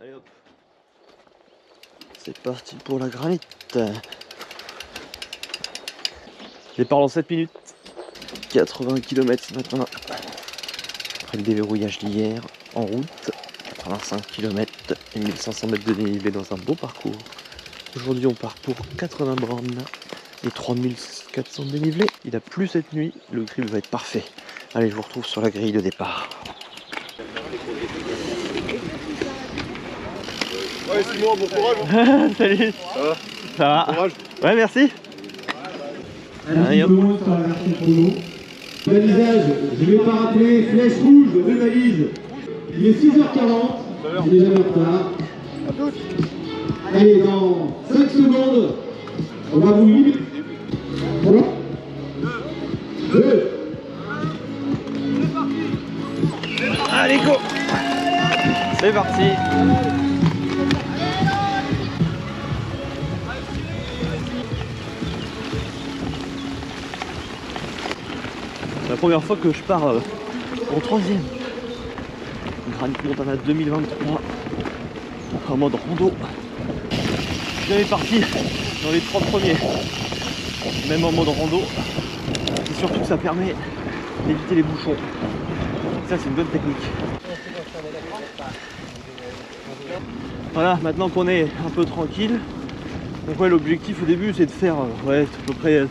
Allez hop. C'est parti pour la granite. Départ dans 7 minutes. 80 km ce matin. Après le déverrouillage d'hier, en route. 85 km et 1500 mètres de dénivelé dans un beau parcours. Aujourd'hui on part pour 80 bornes et 3400 de dénivelé. Il a plu cette nuit, le grip va être parfait. Allez, je vous retrouve sur la grille de départ. Ouais, Simon, bon courage. Salut. Ça va? Bon courage. Ouais, merci. Allez, hop. Sur la version chrono. Balisage, je vais pas rappeler, flèche rouge de valise. Il est 6h40, c'est déjà en retard. Allez, dans 5 secondes, on va vous limiter. 3, 2, Allez, go. C'est parti. C'est la première fois que je pars en troisième. Granite Montana 2023 en mode rando. Je suis jamais parti dans les 3 premiers, même en mode rando. C'est surtout que ça permet d'éviter les bouchons. Ça, c'est une bonne technique. Voilà, maintenant qu'on est un peu tranquille, donc ouais, l'objectif au début c'est de faire à peu près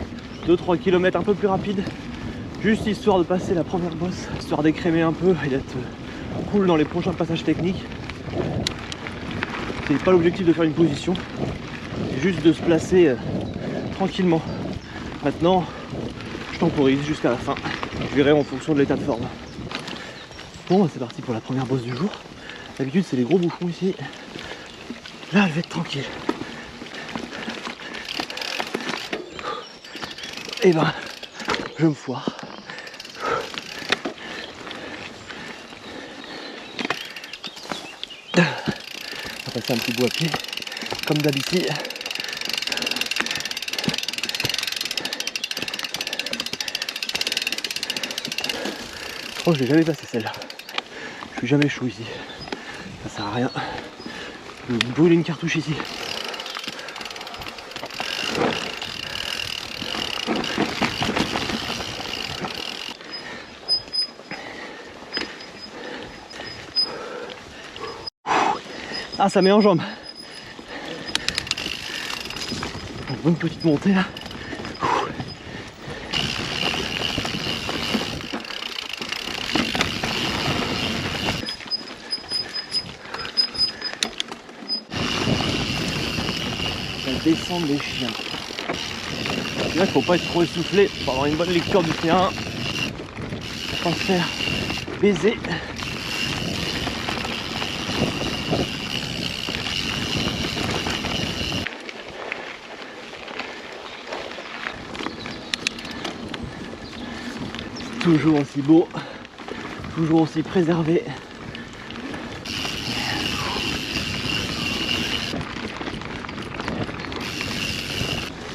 2-3 km un peu plus rapide, juste histoire de passer la première bosse, histoire d'écrémer un peu et d'être cool dans les prochains passages techniques. C'est pas l'objectif de faire une position, c'est juste de se placer tranquillement. Maintenant, je temporise jusqu'à la fin, je verrai en fonction de l'état de forme. Bon, c'est parti pour la première bosse du jour. D'habitude c'est les gros bouchons ici. Là, je vais être tranquille. Et ben, je me foire. On va passer un petit bout à pied, comme d'habitude. Je crois que je l'ai jamais passé celle-là. Je suis jamais chaud ici. Ça sert à rien. Je vais brûler une cartouche ici. Ah, ça met en jambe. Une bonne petite montée là. Descendre les chiens. Là, il faut pas être trop essoufflé pour avoir une bonne lecture du terrain. Pour pas se faire baiser. Toujours aussi beau, toujours aussi préservé.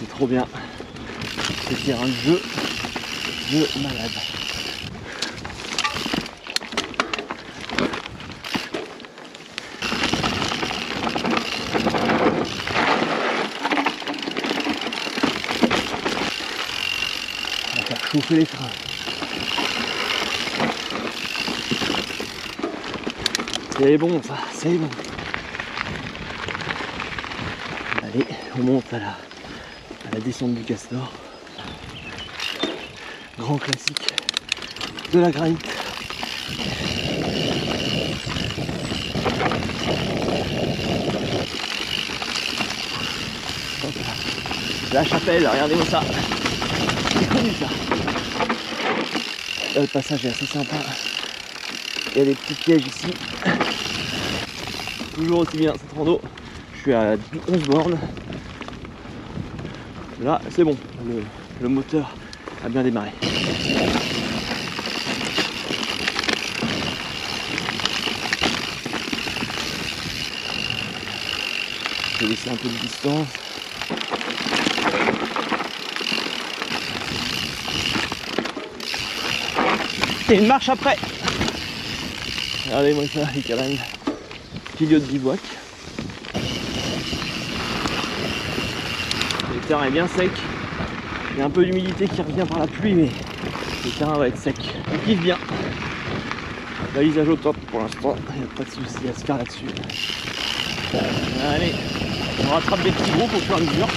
Trop bien, ce terrain de jeu de malade. On va faire chauffer les freins. C'est bon ça, c'est bon. Allez, on monte à la descente du Castor. Grand classique de la granite. Hop là. La chapelle, regardez-moi ça. C'est connu ça. Là, le passage est assez sympa. Il y a des petits pièges ici. Toujours aussi bien cette rando. Je suis à 11 bornes. Là, c'est bon, le moteur a bien démarré. Je vais laisser un peu de distance. Et une marche après. Regardez-moi ça, les cabanes. petit lieu de bivouac. Le terrain est bien sec. Il y a un peu d'humidité qui revient par la pluie, mais le terrain va être sec. On kiffe bien. Balisage au top pour l'instant, il n'y a pas de souci à se faire là-dessus. Allez, on rattrape des petits groupes au fur et à mesure.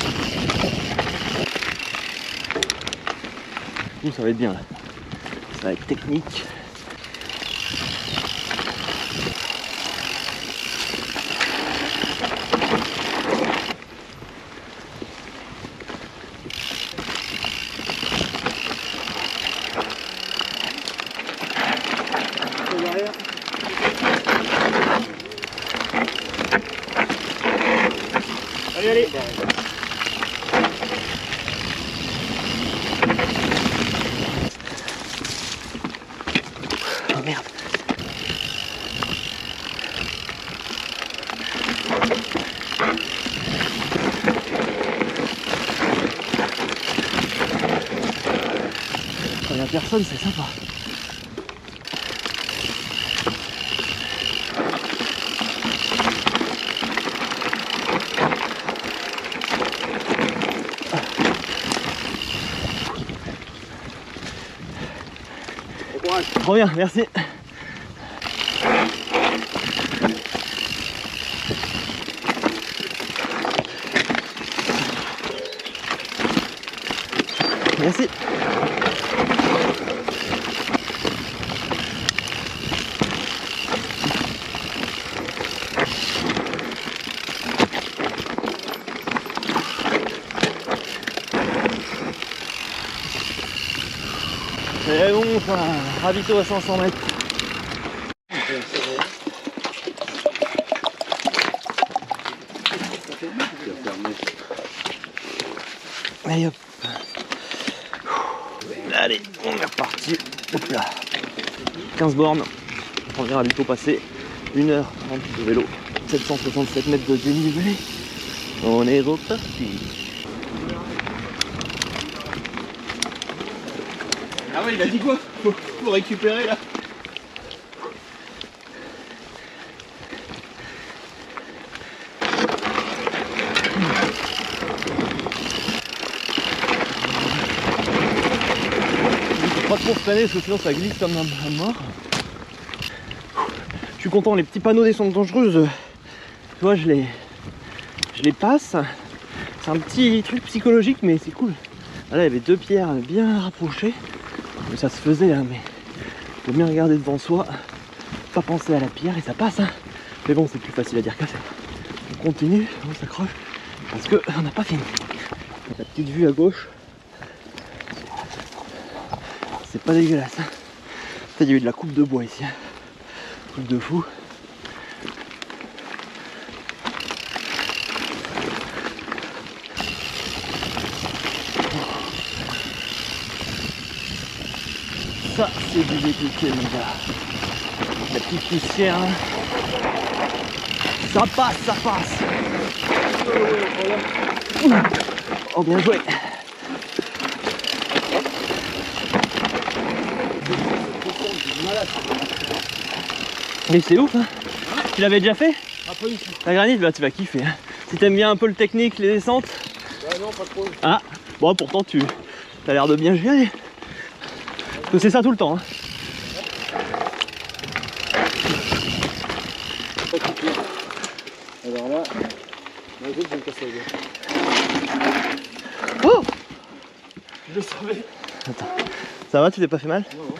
Ça va être bien là. Ça va être technique. Allez, allez. Oh merde. Quand il n'y a personne, c'est sympa. Trop bien, merci. Merci. C'est bon ça, ravito à 500 mètres. Allez hop. Allez, on est reparti. Hop là. 15 bornes. Premier ravito passé. 1h30 de vélo. 767 mètres de dénivelé. On est reparti. Ah ouais, il a dit quoi? Faut récupérer là. Pas trop freiner parce que sinon ça glisse comme un mort. Je suis content, les petits panneaux descente dangereuse, tu vois, je les passe. C'est un petit truc psychologique mais c'est cool. Là il y avait deux pierres bien rapprochées. Ça se faisait là, mais faut bien regarder devant soi, pas penser à la pierre et ça passe. Hein. Mais bon, c'est plus facile à dire qu'à faire. On continue, on s'accroche parce que on n'a pas fini. La petite vue à gauche, c'est pas dégueulasse. Hein. Il y a eu de la coupe de bois ici, hein. Coupe de fou. Ça, c'est du décliqué, les gars. La petite poussière, là. Ça passe, ça passe. Oh, bien joué. Mais c'est ouf, hein. Tu l'avais déjà fait? Ah, pas ici. La granite, bah tu vas kiffer. Hein. Si t'aimes bien un peu le technique, les descentes. Bah non, pas trop. Ah, bon, pourtant tu as l'air de bien gérer. Parce que c'est ça tout le temps. Hein. Alors là, je vais me casser la gueule. Oh! Je le savais. Attends, ça va, tu t'es pas fait mal? Non, non.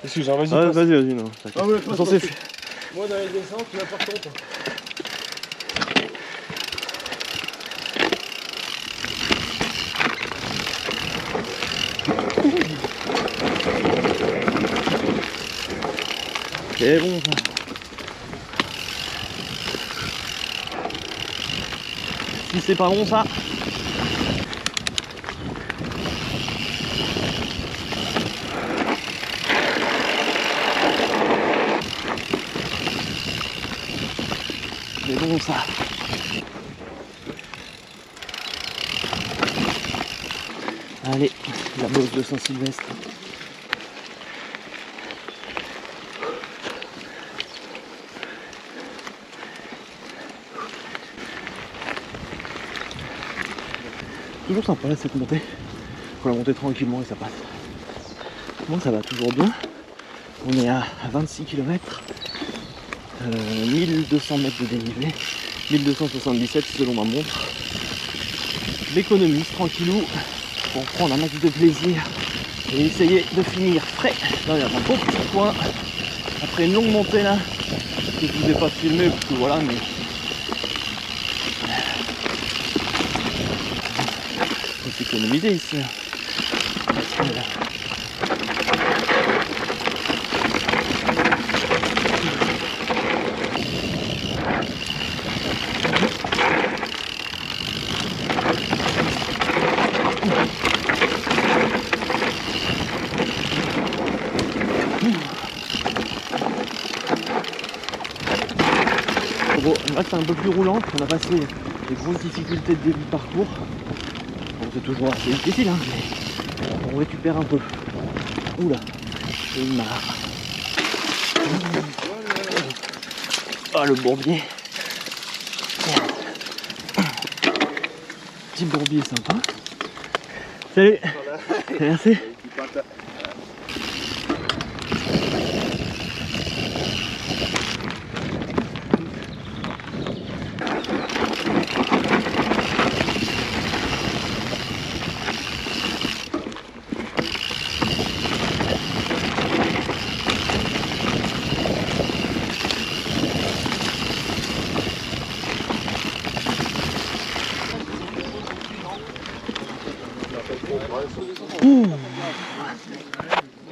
Excuse-moi, vas-y. Ouais, passe. vas-y, non. Ah ouais, Attends, c'est fait. Moi dans les descentes, tu vas pas compte. C'est bon ça. Si c'est pas bon ça. C'est bon ça. Allez, la bosse de Saint-Sylvestre. Toujours sympa là, cette montée. Faut la monter tranquillement et ça passe. Moi ça va toujours bien. On est à 26 km, 1200 mètres de dénivelé, 1277 selon ma montre. Je m'économise tranquillou pour prendre un max de plaisir et essayer de finir frais dans un beau petit coin après une longue montée là que je vous ai pas filmé parce que voilà, mais faut s'économiser ici. Voilà. Bon, là c'est un peu plus roulant, on a passé les grosses difficultés de début de parcours. Bon, c'est toujours assez difficile, hein, mais on récupère un peu. Oula, j'ai une marre. Ah, le bourbier. Petit bourbier sympa. Salut. Merci.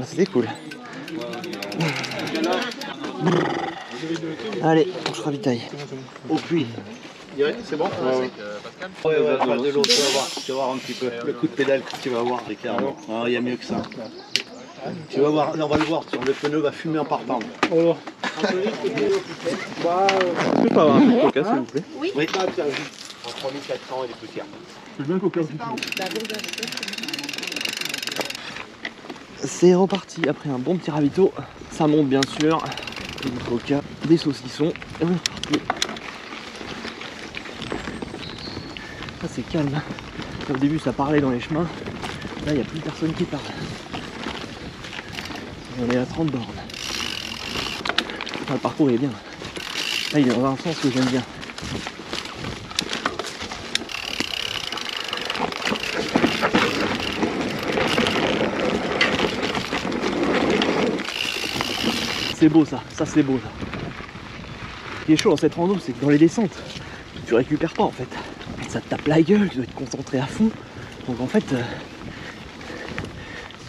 C'était cool. Allez, on se ravitaille. Au puits. C'est bon? Ouais, pas de l'eau, tu vas voir un petit peu le coup de pédale que tu vas avoir, Ricard. Il y a mieux que ça. Tu vas voir, on va le voir, le pneu va fumer en partant. Oh. Je peux pas avoir un peu de coca s'il vous plaît? Oui. En 3400 et des poussières. C'est bien coca. C'est reparti après un bon petit ravito. Ça monte bien sûr. Du coca, des saucissons. Et on est parti. Ça c'est calme. Au début ça parlait dans les chemins. Là il n'y a plus personne qui parle. On est à 30 bornes. Enfin, le parcours est bien. Là il est dans un sens que j'aime bien. C'est beau ça c'est beau ça. Ce qui est chaud dans cette rando, c'est que dans les descentes, tu récupères pas en fait. Ça te tape la gueule, tu dois être concentré à fond. Donc en fait, si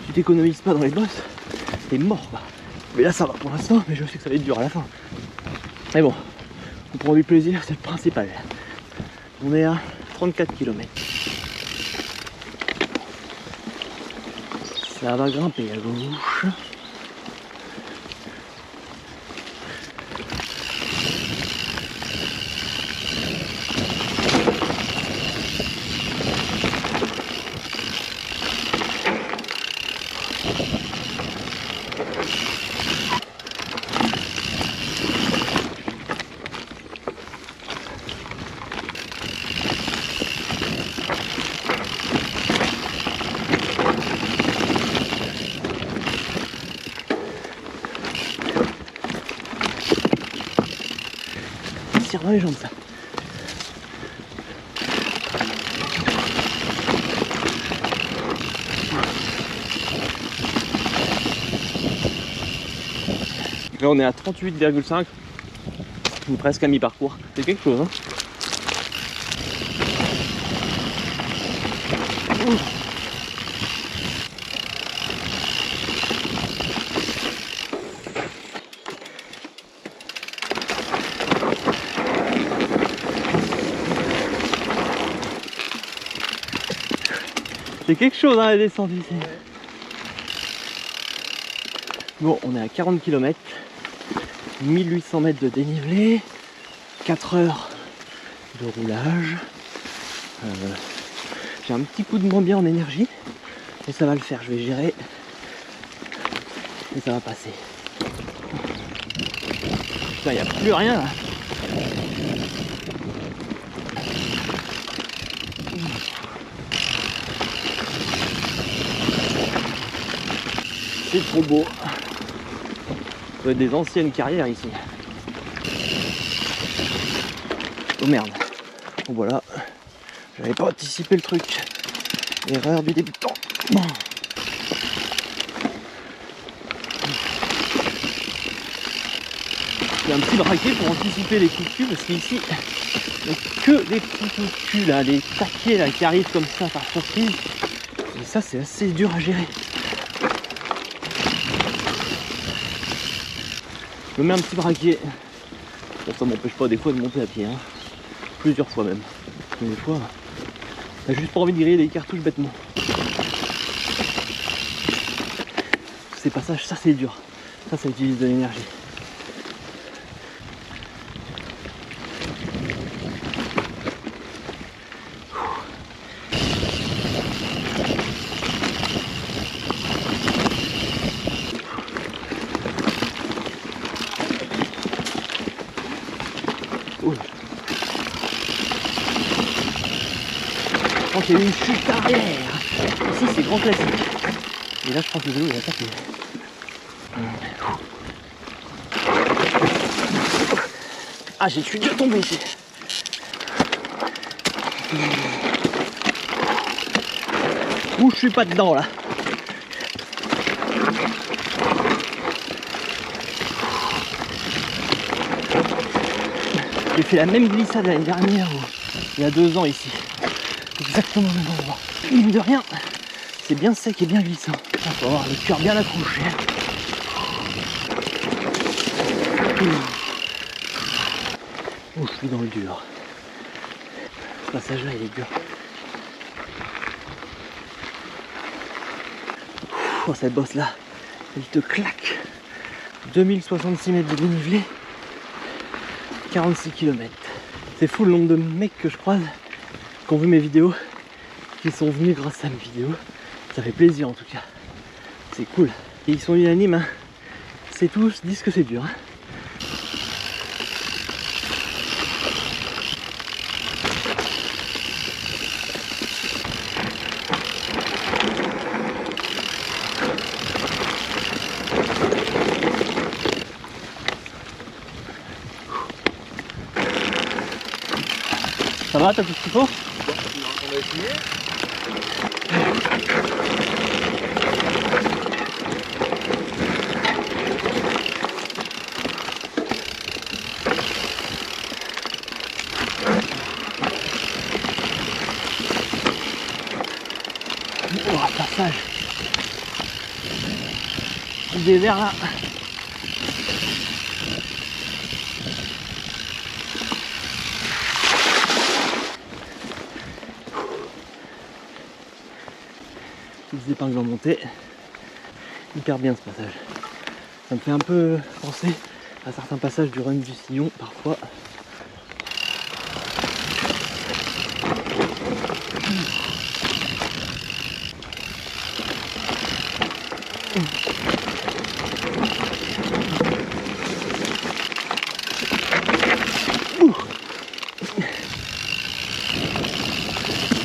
tu t'économises pas dans les bosses, t'es mort quoi. Mais là ça va pour l'instant, mais je sais que ça va être dur à la fin. Mais bon, on prend du plaisir, c'est le principal. On est à 34 km. Ça va grimper à gauche. Dans les jambes ça. Là on est à 38,5, presque à mi-parcours. C'est quelque chose hein. C'est quelque chose hein, la descente ici. Bon, on est à 40 km, 1800 mètres de dénivelé, 4 heures de roulage. J'ai un petit coup de moins bien en énergie. Et ça va le faire, je vais gérer. Et ça va passer. Putain, il n'y a plus rien là. C'est trop beau. Ça doit être des anciennes carrières ici. Oh merde. Bon voilà. J'avais pas anticipé le truc. Erreur du débutant. Bon. J'ai un petit braquet pour anticiper les coups de cul parce qu'ici il n'y a que des petits coups de cul là, des taquets là qui arrivent comme ça par surprise. Et ça c'est assez dur à gérer. Je me mets un petit braquet. Bon, ça m'empêche pas des fois de monter à pied, hein. Plusieurs fois même. Mais des fois, t'as juste pas envie de griller les cartouches bêtement. Ces passages, ça c'est dur. Ça utilise de l'énergie. Je pense qu'il y a eu une chute arrière. Ici c'est grand classique. Et là je pense que le vélo il a tapé. Ah je suis déjà tombé ici. Ouh je suis pas dedans là. J'ai fait la même glissade l'année dernière, il y a 2 ans ici. Exactement le même endroit. Mine de rien, c'est bien sec et bien glissant. Il faut avoir le cœur bien accroché. Oh, je suis dans le dur. Ce passage-là, il est dur. Oh, cette bosse-là, elle te claque. 2066 mètres de dénivelé, 46 km. C'est fou le nombre de mecs que je croise qui ont vu mes vidéos, qui sont venus grâce à mes vidéos. Ça fait plaisir en tout cas. C'est cool. Et ils sont unanimes, hein. C'est tous disent que c'est dur. Hein. Ça va, t'as tout ce qu'il faut? On va essayer. Oh, passage. Des verres là. Des épingles en montée. Hyper bien ce passage. Ça me fait un peu penser à certains passages du run du Sillon parfois.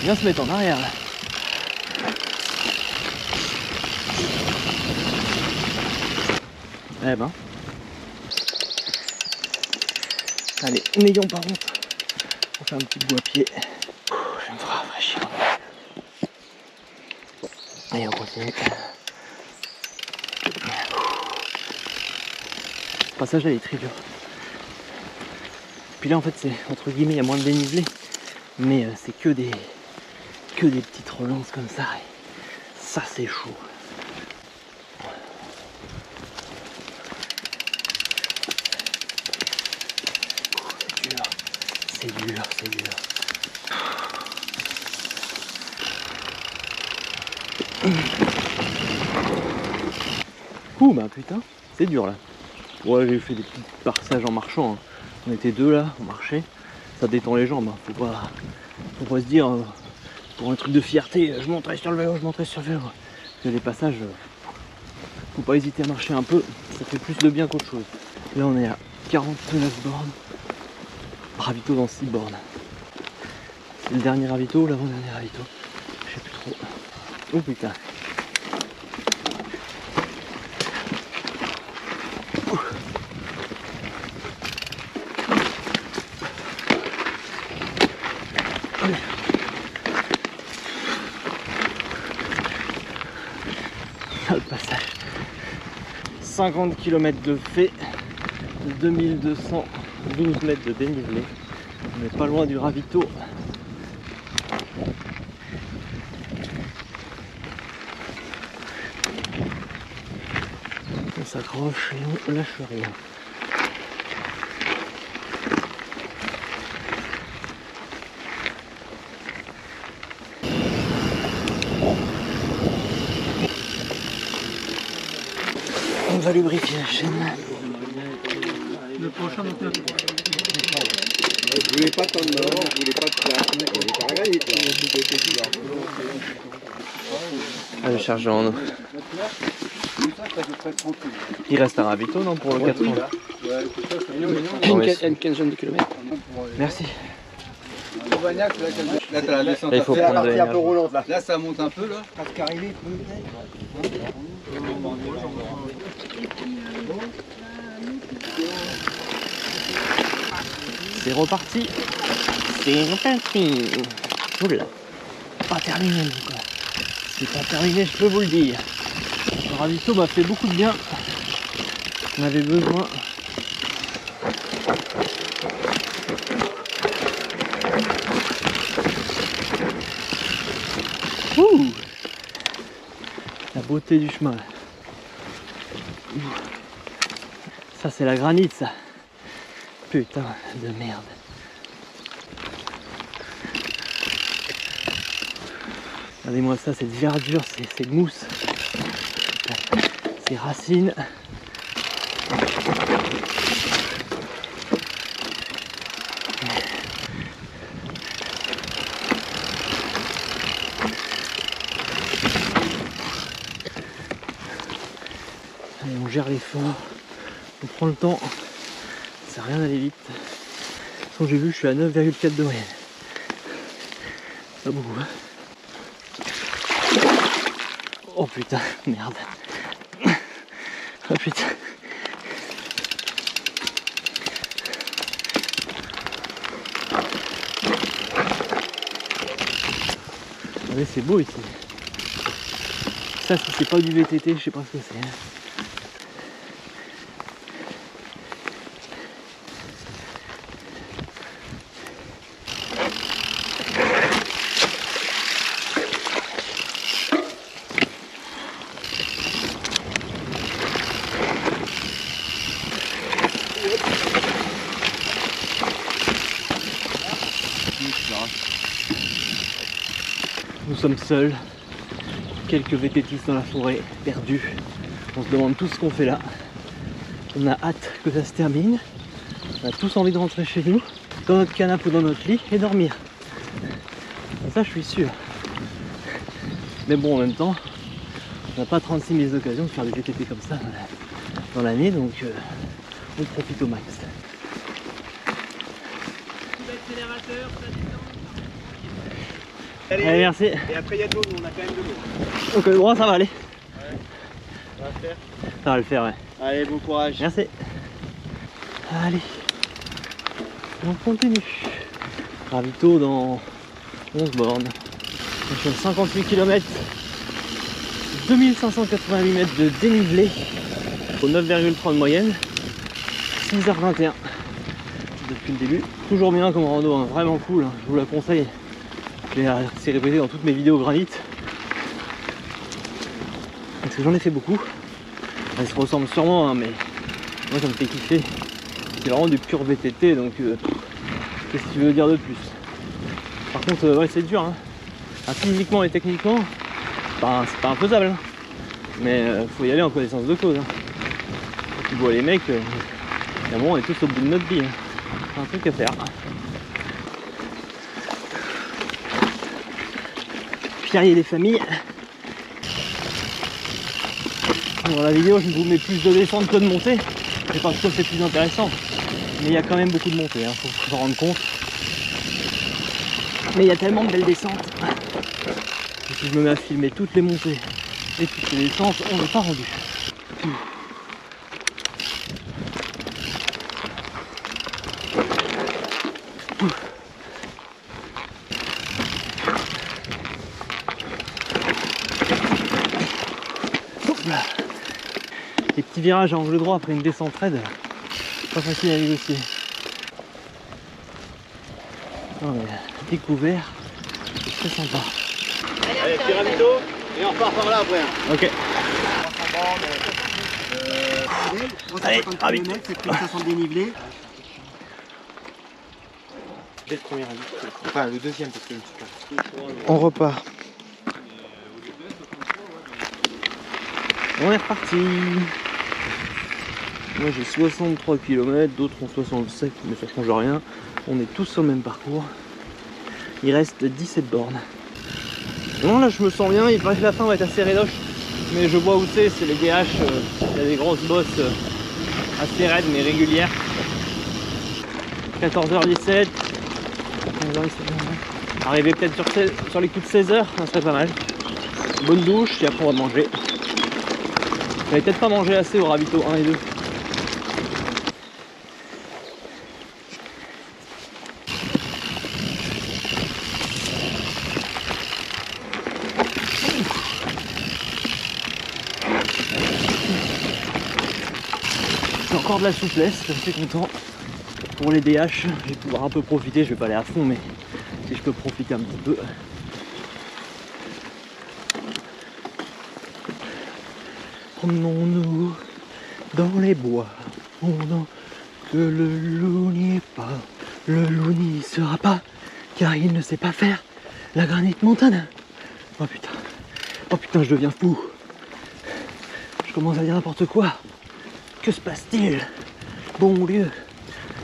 Bien se mettre en arrière là. Eh ben. Allez, n'ayons pas honte. On fait un petit bout à pied. Je vais me faire rafraîchir. Allez, on continue. Ce passage là il est très dur. Puis là en fait c'est entre guillemets il y a moins de dénivelé. Mais c'est que des petites relances comme ça. Et ça c'est chaud. C'est dur, c'est dur. Ouh bah putain, c'est dur là. Ouais, j'ai fait des petits passages en marchant. Hein. On était 2 là, on marchait. Ça détend les jambes. Hein. Faut pas se dire Pour un truc de fierté, je monterai sur le vélo, je monterai sur le vélo. Parce que les passages, faut pas hésiter à marcher un peu, ça fait plus de bien qu'autre chose. Là on est à 49 bornes, ravito dans 6 bornes. C'est le dernier ravito ou l'avant-dernier ravito, je sais plus trop. Oh putain. Le passage 50 km de fait, 2212 mètres de dénivelé, on n'est pas loin du ravito. On s'accroche et on lâche rien. On va lubrifier la chaîne. Le prochain moteur. Je voulais pas tant de nord, je voulais pas de place, on est pas la granite là. Allez, charger en eau. Il reste un ravito, non, pour le 80? Une quinzaine de kilomètres. Merci. Là, t'as la descente Il faut à faire. prendre de l'énergie. Là, ça monte un peu, là. C'est reparti. C'est reparti. Oula. Pas terminé, quoi. C'est pas terminé, je peux vous le dire. Le ravito m'a fait beaucoup de bien. On avait besoin. Ouh, la beauté du chemin. Ouh. Ça c'est la granite, ça. Putain de merde. Regardez-moi ça, cette verdure, ces mousses, ces racines. Allez, on gère l'effort, on prend le temps, ça sert à rien d'aller vite. De toute façon, j'ai vu, je suis à 9,4 de moyenne. Pas beaucoup, hein. Oh putain, merde. Oh putain. Regardez, c'est beau ici. Ça, si c'est pas du VTT, je sais pas ce que c'est. Nous sommes seuls, quelques VTTistes dans la forêt, perdus. On se demande tout ce qu'on fait là. On a hâte que ça se termine. On a tous envie de rentrer chez nous, dans notre canapé ou dans notre lit et dormir. Et ça, je suis sûr. Mais bon, en même temps, on n'a pas 36 000 occasions de faire des VTT comme ça dans l'année, donc on profite au max. Allez, merci. Et après il y a de l'eau, on a quand même de l'eau. Donc le droit, ça va aller. Ça va faire. Ça va le faire, ouais. Allez, bon courage. Merci. Allez. On continue. Ravito dans 11 bornes. On fait 58 km. 2588 mètres de dénivelé. Au 9,3 de moyenne. 6h21. Depuis le début. Toujours bien comme rando, hein. Vraiment cool. Hein. Je vous la conseille. C'est répété dans toutes mes vidéos granit. Parce que j'en ai fait beaucoup. Elles se ressemblent sûrement, hein, mais moi ça me fait kiffer. C'est vraiment du pur VTT, donc qu'est-ce que tu veux dire de plus? Par contre, ouais, c'est dur. Hein. Physiquement et techniquement, c'est pas infaisable. Hein. Mais faut y aller en connaissance de cause. Hein. Quand tu vois les mecs, à un moment, on est tous au bout de notre vie. Hein. C'est un truc à faire. Carrier des familles. Dans la vidéo, je vous mets plus de descente que de montée. C'est parce que c'est plus intéressant. Mais il y a quand même beaucoup de montées, hein, faut s'en rendre compte. Mais il y a tellement de belles descentes. Et si je me mets à filmer toutes les montées et toutes les descentes, on n'est pas rendu. Les petits virages à angle droit après une descente raide, pas facile à négocier. Non, mais découvert, c'est très sympa. Allez, pyramide et on repart par là après. Ok. Allez, 350 ah, vite. km, c'est 1500 dénivelé. Dès le premier avis. Enfin, le deuxième parce que je me suis pas. On repart. On est reparti. Moi j'ai 63 km, d'autres ont 67, mais ça change rien. On est tous sur le même parcours. Il reste 17 bornes. Bon là je me sens bien, il paraît que la fin va être assez rédoche. Mais je vois où c'est les DH, il y a des grosses bosses assez raides mais régulières. 14h17. 15h17. Arriver peut-être sur les coups de 16h, ça serait pas mal. Bonne douche et après on va manger. J'avais peut-être pas mangé assez au ravito 1 et 2. J'ai encore de la souplesse, je suis content. Pour les DH, je vais pouvoir un peu profiter, je vais pas aller à fond, mais si je peux profiter un petit peu. Promenons-nous dans les bois, que le loup n'y est pas, le loup n'y sera pas, car il ne sait pas faire la granite montane. Oh putain, je deviens fou. Je commence à dire n'importe quoi. Que se passe-t-il? Bon Dieu.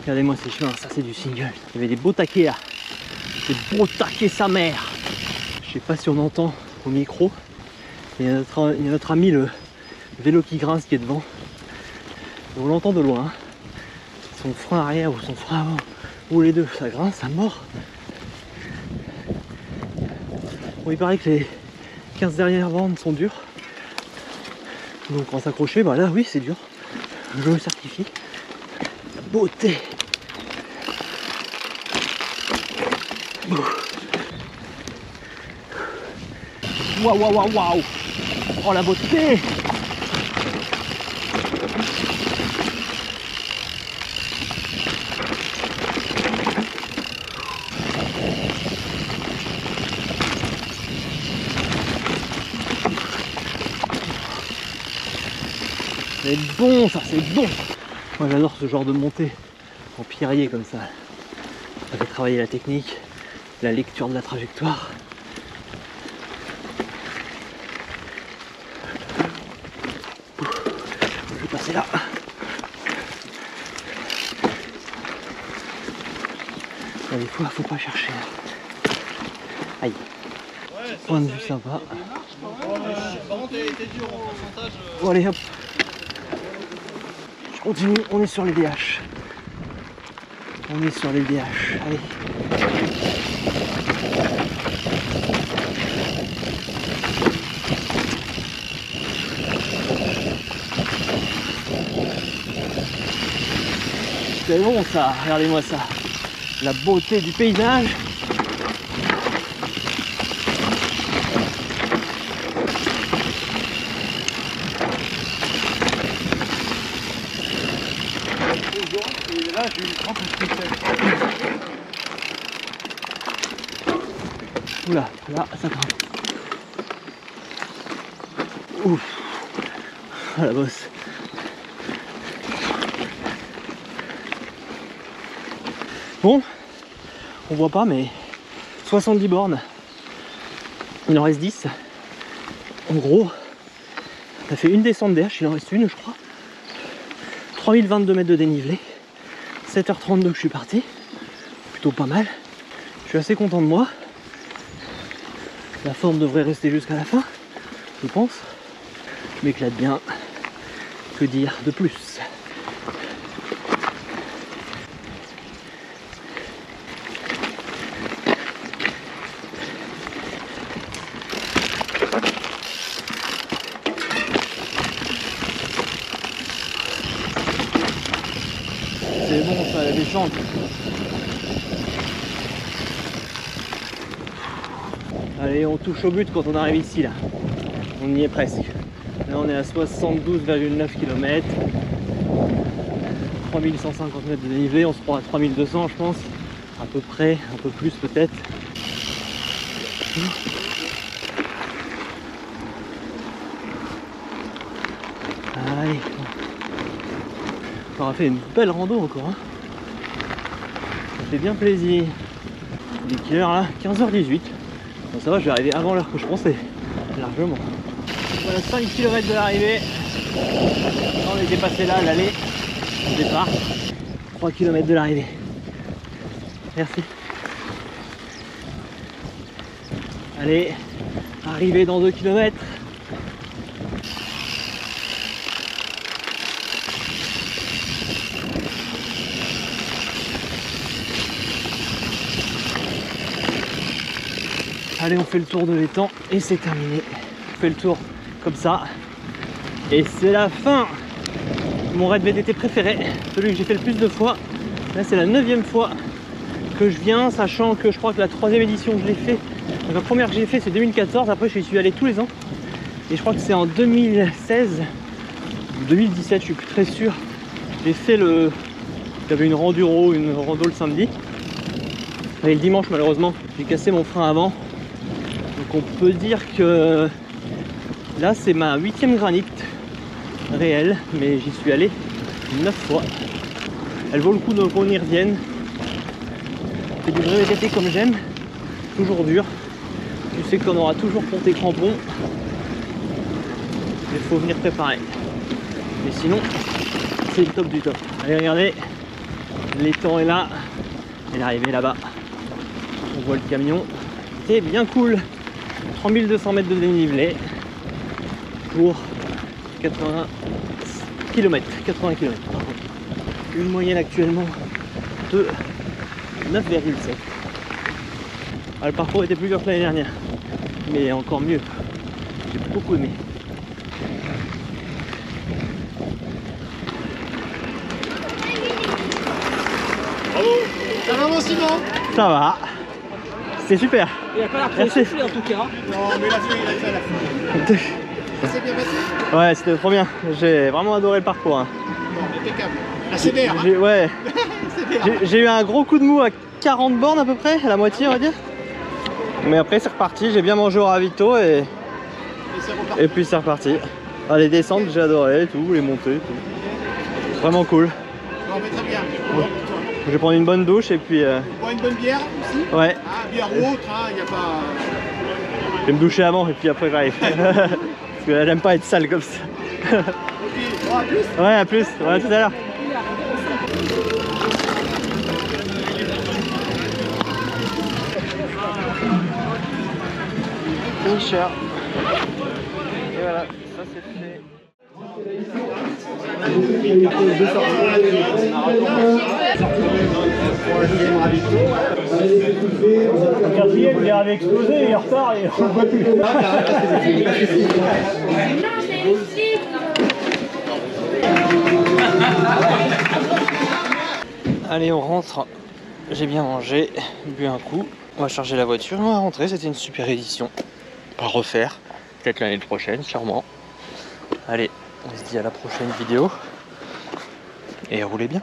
Regardez-moi ces chemins, ça c'est du single. Il y avait des beaux taquets là. Des beaux taquets sa mère. Je sais pas si on entend au micro. Il y a notre ami le vélo qui grince qui est devant. On l'entend de loin. Son frein arrière ou son frein avant, ou les deux, ça grince à mort. Bon, il paraît que les 15 dernières bornes sont dures. Donc en s'accrocher, bah là oui c'est dur. Je le certifie. Beauté. Waouh, waouh, waouh, waouh. Oh la beauté. C'est bon ça, c'est bon. Moi j'adore ce genre de montée en pierrier comme ça. Ça fait travailler la technique, la lecture de la trajectoire. Je vais passer là. Des fois faut pas chercher. Aïe. Point de vue sympa. Par contre, t'es dur en pourcentage. Bon allez hop. Je continue, on est sur les DH. On est sur les DH. Allez. C'est bon ça, regardez-moi ça. La beauté du paysage. Et là, j'ai eu une crampe spéciale. Oula, là, ça grimpe. Ouf. Ah, la bosse. Bon, on voit pas, mais 70 bornes. Il en reste 10. En gros, ça fait une descente DH, il en reste une, je crois. 3022 mètres de dénivelé. 7h32 que je suis parti. Plutôt pas mal. Je suis assez content de moi. La forme devrait rester jusqu'à la fin, je pense. Je m'éclate bien. Que dire de plus? C'est bon ça, la descente. Allez, on touche au but quand on arrive ici là. On y est presque. Là on est à 72,9 km. 3150 mètres de dénivelé, on se prend à 3200 je pense. À peu près, un peu plus peut-être. Allez. On aura fait une belle rando encore. Hein. Ça fait bien plaisir. Il est quelle heure là? 15h18. Bon, ça va, je vais arriver avant l'heure que je pensais. Largement. Voilà 5 km de l'arrivée. On était passé là, l'aller, au départ. 3 km de l'arrivée. Merci. Allez, arrivée dans 2 km. Allez, on fait le tour de l'étang et c'est terminé. On fait le tour comme ça. Et c'est la fin. Mon raid VTT préféré, celui que j'ai fait le plus de fois. Là, c'est la 9e fois que je viens, sachant que je crois que la 3e édition que je l'ai fait. Donc, la première que j'ai fait, c'est 2014. Après, je suis allé tous les ans. Et je crois que c'est en 2016 ou 2017, je suis plus très sûr. J'ai fait le. Il y avait une rando le samedi. Et le dimanche, malheureusement, j'ai cassé mon frein avant. Donc on peut dire que là c'est ma 8e granite réelle, mais j'y suis allé 9 fois. Elle vaut le coup qu'on y revienne. C'est du vrai VTT comme j'aime, toujours dur. Tu sais qu'on aura toujours pour tes crampons. Il faut venir préparer. Mais sinon, c'est le top du top. Allez, regardez, l'étang est là, et l'arrivée est là-bas. On voit le camion. C'est bien cool. 3200 mètres de dénivelé pour 80 km. Une moyenne actuellement de 9,7. Le parcours était plus dur que l'année dernière, mais encore mieux. J'ai beaucoup aimé. Bravo. Ça va mon Simon? Ça va. C'est super. Il a pas l'air très essoufflé en tout cas. Non mais il a fait à la fin. Ça s'est bien passé? Ouais, c'était trop bien. J'ai vraiment adoré le parcours. Hein. Bon, impeccable. La CDR. Hein. Ouais. J'ai eu un gros coup de mou à 40 bornes à peu près, à la moitié on va dire. Mais après c'est reparti, j'ai bien mangé au ravito et puis c'est reparti. Ah, les descentes j'ai adoré, tout, les montées, tout. Vraiment cool. Bon, mais très bien. Bon, je vais prendre une bonne douche et puis... boire une bonne bière aussi? Ouais. Ah, bière ou autre, hein, il n'y a pas... Je vais me doucher avant et puis après j'arrive. Parce que là j'aime pas être sale comme ça. Ok, bon, à plus. Ouais, à plus, ouais, à tout à l'heure. Finisher. Et voilà, ça c'est fait. Le quatrième, il avait explosé, il est en retard et on ne voit plus. Allez, on rentre. J'ai bien mangé, bu un coup. On va charger la voiture, on va rentrer. C'était une super édition. Pas refaire. Peut-être l'année prochaine, sûrement. Allez, on se dit à la prochaine vidéo. Et roulez bien.